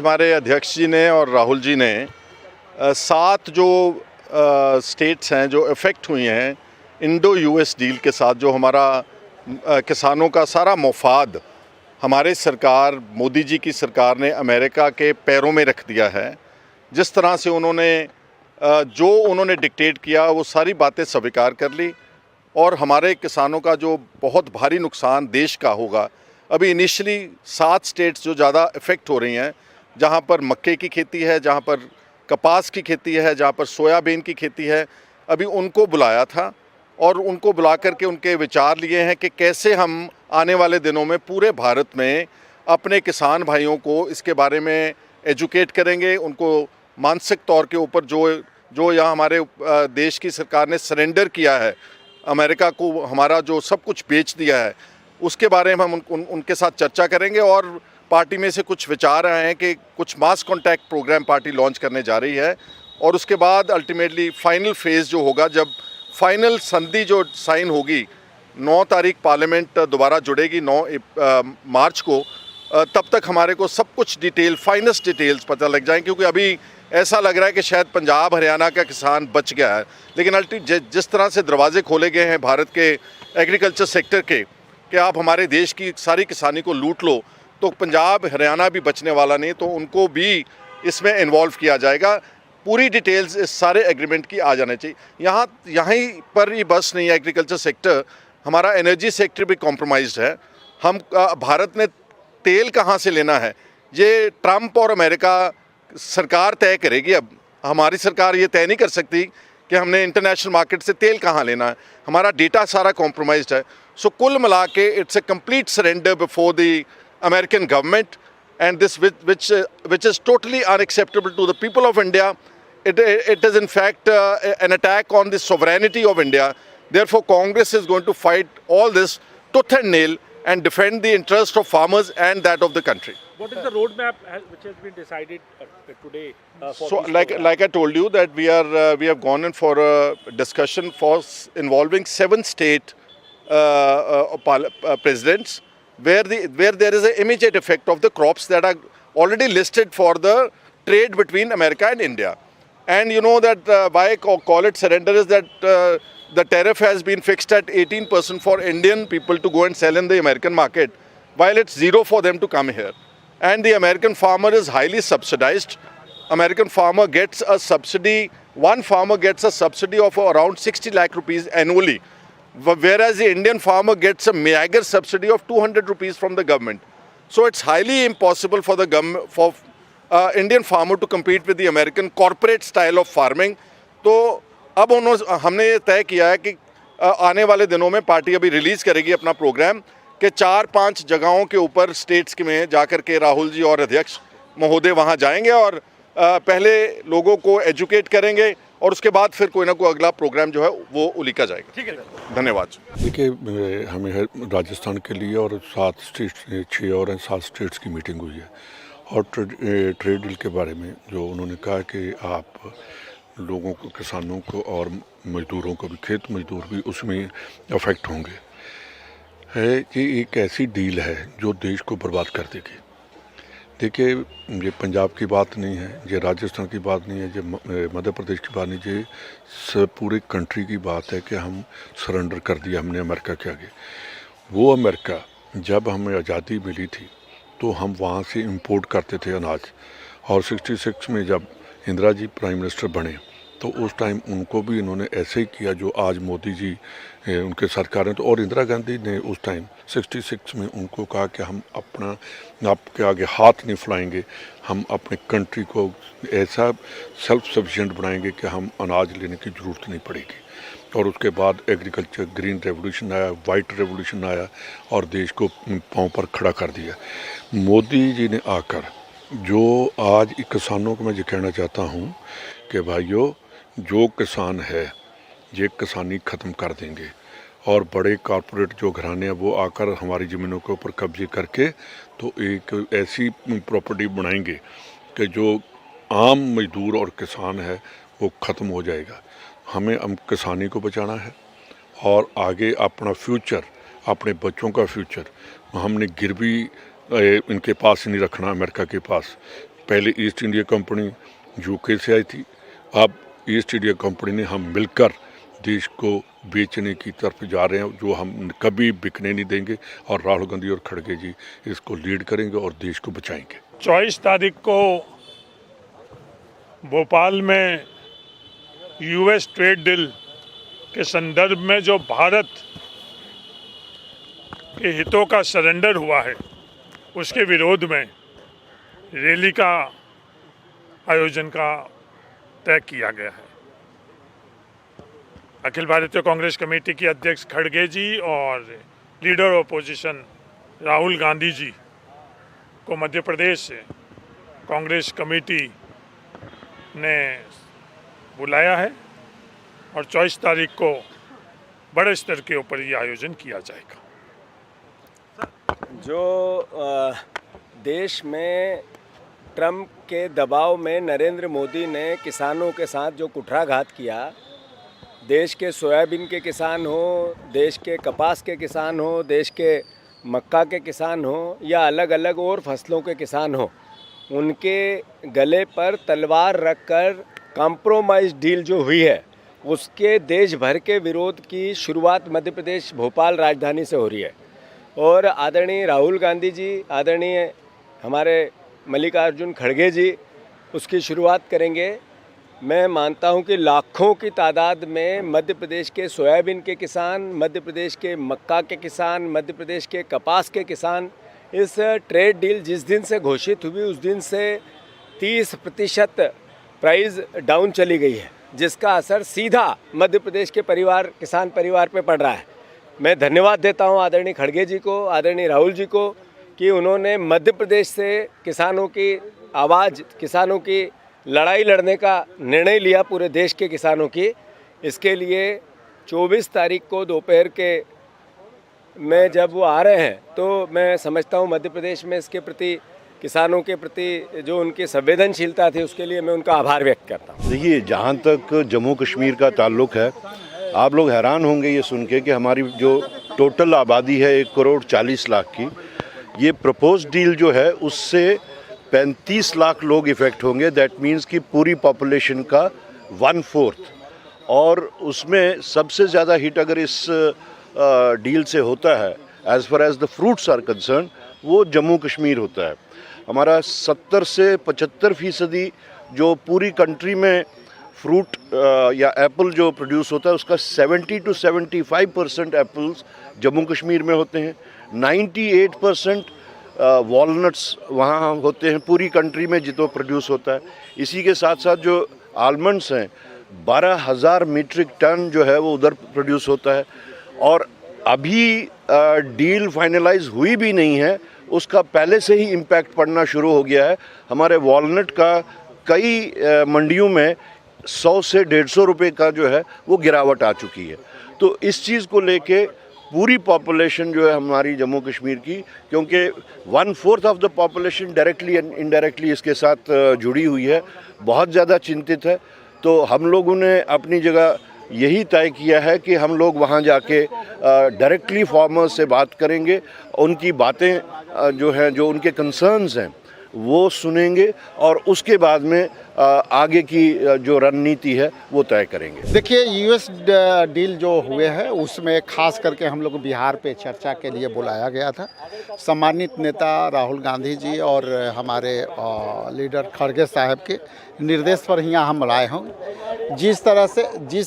हमारे अध्यक्ष जी ने और राहुल जी ने 7 जो स्टेट्स हैं जो इफ़ेक्ट हुई हैं इंडो यूएस डील के साथ, जो हमारा किसानों का सारा मफाद हमारे सरकार, मोदी जी की सरकार ने अमेरिका के पैरों में रख दिया है। जिस तरह से उन्होंने डिक्टेट किया वो सारी बातें स्वीकार कर ली और हमारे किसानों का जो बहुत भारी नुकसान देश का होगा। अभी इनिशियली 7 स्टेट्स जो ज़्यादा इफ़ेक्ट हो रही हैं, जहाँ पर मक्के की खेती है, जहाँ पर कपास की खेती है, जहाँ पर सोयाबीन की खेती है, अभी उनको बुलाया था और उनको बुला करके उनके विचार लिए हैं कि कैसे हम आने वाले दिनों में पूरे भारत में अपने किसान भाइयों को इसके बारे में एजुकेट करेंगे। उनको मानसिक तौर के ऊपर जो यहाँ हमारे देश की सरकार ने सरेंडर किया है अमेरिका को, हमारा जो सब कुछ बेच दिया है, उसके बारे में हम उनके साथ चर्चा करेंगे। और पार्टी में से कुछ विचार आए हैं कि कुछ मास कॉन्टैक्ट प्रोग्राम पार्टी लॉन्च करने जा रही है और उसके बाद अल्टीमेटली फाइनल फेज़ जो होगा, जब फाइनल संधि जो साइन होगी, 9 तारीख पार्लियामेंट दोबारा जुड़ेगी 9 मार्च को, तब तक हमारे को सब कुछ फाइनेस्ट डिटेल्स पता लग जाएं। क्योंकि अभी ऐसा लग रहा है कि शायद पंजाब हरियाणा का किसान बच गया है, लेकिन जिस तरह से दरवाजे खोले गए हैं भारत के एग्रीकल्चर सेक्टर के कि आप हमारे देश की सारी किसानी को लूट लो, तो पंजाब हरियाणा भी बचने वाला नहीं, तो उनको भी इसमें इन्वॉल्व किया जाएगा। पूरी डिटेल्स इस सारे एग्रीमेंट की आ जाने चाहिए। यहीं पर ही बस नहीं है एग्रीकल्चर सेक्टर, हमारा एनर्जी सेक्टर भी कॉम्प्रोमाइज्ड है। हम भारत ने तेल कहाँ से लेना है, ये ट्रंप और अमेरिका सरकार तय करेगी। अब हमारी सरकार ये तय नहीं कर सकती कि हमने इंटरनेशनल मार्केट से तेल कहाँ लेना है, हमारा डेटा सारा कॉम्प्रोमाइज्ड है। सो कुल मिला के it's a complete surrender before the American government and this which is totally unacceptable to the people of India. It is in fact an attack on the sovereignty of India. Therefore, Congress is going to fight all this tooth and nail and defend the interest of farmers and that of the country. What is the roadmap which has been decided today? So, like I told you, that we have gone in for a discussion involving 7 state presidents, where there is an immediate effect of the crops that are already listed for the trade between America and India. And you know that why I call it surrender is that the tariff has been fixed at 18% for Indian people to go and sell in the American market, while it's 0 for them to come here. And the American farmer is highly subsidized. American farmer gets a subsidy, one farmer gets a subsidy of around 60 lakh rupees annually, whereas the Indian farmer gets a meager subsidy of 200 rupees from the government. So it's highly impossible for the government, for Indian farmer to compete with the American corporate style of farming. तो अब हमने ये तय किया है कि आने वाले दिनों में पार्टी अभी रिलीज़ करेगी अपना प्रोग्राम कि 4-5 जगहों के ऊपर स्टेट्स में जाकर के राहुल जी और अध्यक्ष महोदय वहाँ जाएंगे और पहले लोगों को एजुकेट करेंगे और उसके बाद फिर कोई ना कोई अगला प्रोग्राम जो है वो उलीका जाएगा। ठीक है, धन्यवाद। देखिए, हमें राजस्थान के लिए और 7 स्टेट्स 6 और 7 स्टेट्स की मीटिंग हुई है और ट्रेड डील के बारे में जो उन्होंने कहा कि आप लोगों को, किसानों को और मजदूरों को भी, खेत मजदूर भी उसमें अफेक्ट होंगे, है कि एक ऐसी डील है जो देश को बर्बाद कर देगी। देखिए, ये पंजाब की बात नहीं है, ये राजस्थान की बात नहीं है, ये मध्य प्रदेश की बात नहीं, ये पूरी कंट्री की बात है कि हम सरेंडर कर दिया हमने अमेरिका के आगे। वो अमेरिका जब हमें आज़ादी मिली थी तो हम वहाँ से इंपोर्ट करते थे अनाज, और 66 में जब इंदिरा जी प्राइम मिनिस्टर बने तो उस टाइम उनको भी इन्होंने ऐसे ही किया जो आज मोदी जी उनके सरकार हैं। तो और इंदिरा गांधी ने उस टाइम 66 में उनको कहा कि हम आपके आगे हाथ नहीं फैलाएंगे, हम अपने कंट्री को ऐसा सेल्फ सफिशिएंट बनाएंगे कि हम अनाज लेने की ज़रूरत नहीं पड़ेगी। और उसके बाद एग्रीकल्चर ग्रीन रेवोल्यूशन आया, वाइट रेवोल्यूशन आया और देश को पांव पर खड़ा कर दिया। मोदी जी ने आकर जो आज किसानों को मैं ये कहना चाहता हूँ कि भाइयों, जो किसान है ये किसानी ख़त्म कर देंगे और बड़े कॉरपोरेट जो घराने हैं वो आकर हमारी ज़मीनों के ऊपर कब्जे करके तो एक ऐसी प्रॉपर्टी बनाएंगे कि जो आम मजदूर और किसान है वो ख़त्म हो जाएगा। हमें किसानी को बचाना है और आगे अपना फ्यूचर, अपने बच्चों का फ्यूचर हमने गिरवी इनके पास नहीं रखना, अमेरिका के पास। पहले ईस्ट इंडिया कंपनी यूके से आई थी, अब ईस्ट इंडिया कंपनी ने हम मिलकर देश को बेचने की तरफ जा रहे हैं, जो हम कभी बिकने नहीं देंगे। और राहुल गांधी और खड़गे जी इसको लीड करेंगे और देश को बचाएंगे। 24 तारीख को भोपाल में यूएस ट्रेड डील के संदर्भ में जो भारत के हितों का सरेंडर हुआ है, उसके विरोध में रैली का आयोजन का तय किया गया है। अखिल भारतीय कांग्रेस कमेटी के अध्यक्ष खड़गे जी और लीडर ऑपोजिशन राहुल गांधी जी को मध्य प्रदेश से कांग्रेस कमेटी ने बुलाया है और 24 तारीख को बड़े स्तर के ऊपर ये आयोजन किया जाएगा। जो देश में ट्रंप के दबाव में नरेंद्र मोदी ने किसानों के साथ जो कुठाराघात किया, देश के सोयाबीन के किसान हो, देश के कपास के किसान हो, देश के मक्का के किसान हो या अलग अलग और फसलों के किसान हो, उनके गले पर तलवार रखकर कॉम्प्रोमाइज़ डील जो हुई है, उसके देश भर के विरोध की शुरुआत मध्य प्रदेश भोपाल राजधानी से हो रही है। और आदरणीय राहुल गांधी जी, आदरणीय हमारे मल्लिकार्जुन खड़गे जी उसकी शुरुआत करेंगे। मैं मानता हूं कि लाखों की तादाद में मध्य प्रदेश के सोयाबीन के किसान, मध्य प्रदेश के मक्का के किसान, मध्य प्रदेश के कपास के किसान इस ट्रेड डील जिस दिन से घोषित हुई उस दिन से 30% प्राइस डाउन चली गई है, जिसका असर सीधा मध्य प्रदेश के किसान परिवार पे पड़ रहा है। मैं धन्यवाद देता हूं आदरणीय खड़गे जी को, आदरणीय राहुल जी को कि उन्होंने मध्य प्रदेश से किसानों की आवाज़, किसानों की लड़ाई लड़ने का निर्णय लिया पूरे देश के किसानों की। इसके लिए 24 तारीख को दोपहर के में जब वो आ रहे हैं तो मैं समझता हूँ मध्य प्रदेश में इसके प्रति, किसानों के प्रति जो उनकी संवेदनशीलता थी, उसके लिए मैं उनका आभार व्यक्त करता हूँ। देखिए, जहाँ तक जम्मू कश्मीर का ताल्लुक़ है, आप लोग हैरान होंगे ये सुन के कि हमारी जो टोटल आबादी है 1 करोड़ 40 लाख की, ये प्रपोज डील जो है उससे 35 लाख लोग इफ़ेक्ट होंगे। दैट मीन्स कि पूरी पॉपुलेशन का 1/4। और उसमें सबसे ज़्यादा हिट अगर इस डील से होता है as far as the fruits are concern, वो जम्मू कश्मीर होता है। हमारा 70 से 75% जो पूरी कंट्री में फ्रूट या एप्पल जो प्रोड्यूस होता है, उसका 70 to 75% एप्पल्स जम्मू कश्मीर में होते हैं। 98% वॉलनट्स वहाँ होते हैं पूरी कंट्री में जितना प्रोड्यूस होता है। इसी के साथ साथ जो आलमंड्स हैं, 12,000 मीट्रिक टन जो है वो उधर प्रोड्यूस होता है। और अभी डील फाइनलाइज हुई भी नहीं है, उसका पहले से ही इम्पैक्ट पड़ना शुरू हो गया है। हमारे वॉलनट का कई मंडियों में 100 से 150 रुपये का जो है वो गिरावट आ चुकी है। तो इस चीज़ को लेके पूरी पॉपुलेशन जो है हमारी जम्मू कश्मीर की, क्योंकि 1/4 of the population directly and indirectly इसके साथ जुड़ी हुई है, बहुत ज़्यादा चिंतित है। तो हम लोगों ने अपनी जगह यही तय किया है कि हम लोग वहाँ जाके डायरेक्टली फार्मर्स से बात करेंगे, उनकी बातें जो हैं, जो उनके कंसर्न्स हैं वो सुनेंगे और उसके बाद में आगे की जो रणनीति है वो तय करेंगे। देखिए, यूएस डील जो हुए हैं उसमें खास करके हम लोग बिहार पे चर्चा के लिए बुलाया गया था। सम्मानित नेता राहुल गांधी जी और हमारे लीडर खड़गे साहब के निर्देश पर यहाँ हम आए हैं। जिस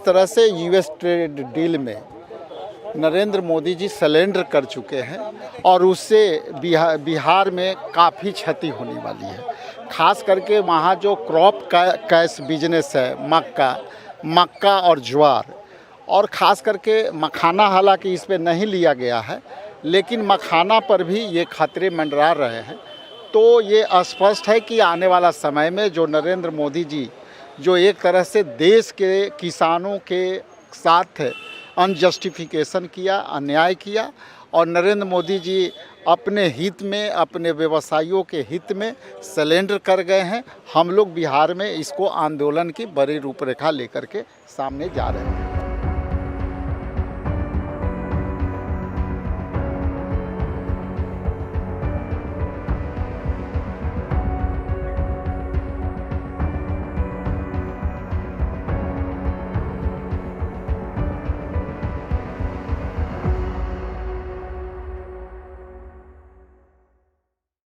तरह से यूएस ट्रेड डील में नरेंद्र मोदी जी सरेंडर कर चुके हैं और उससे बिहार में काफ़ी क्षति होने वाली है। खास करके वहाँ जो क्रॉप कैश बिजनेस है, मक्का और ज्वार, और ख़ास करके मखाना, हालांकि इस पे नहीं लिया गया है, लेकिन मखाना पर भी ये खतरे मंडरा रहे हैं। तो ये स्पष्ट है कि आने वाला समय में जो नरेंद्र मोदी जी जो एक तरह से देश के किसानों के साथ अनजस्टिफिकेशन किया, अन्याय किया, और नरेंद्र मोदी जी अपने हित में, अपने व्यवसायियों के हित में सरेंडर कर गए हैं। हम लोग बिहार में इसको आंदोलन की बड़ी रूपरेखा लेकर के सामने जा रहे हैं।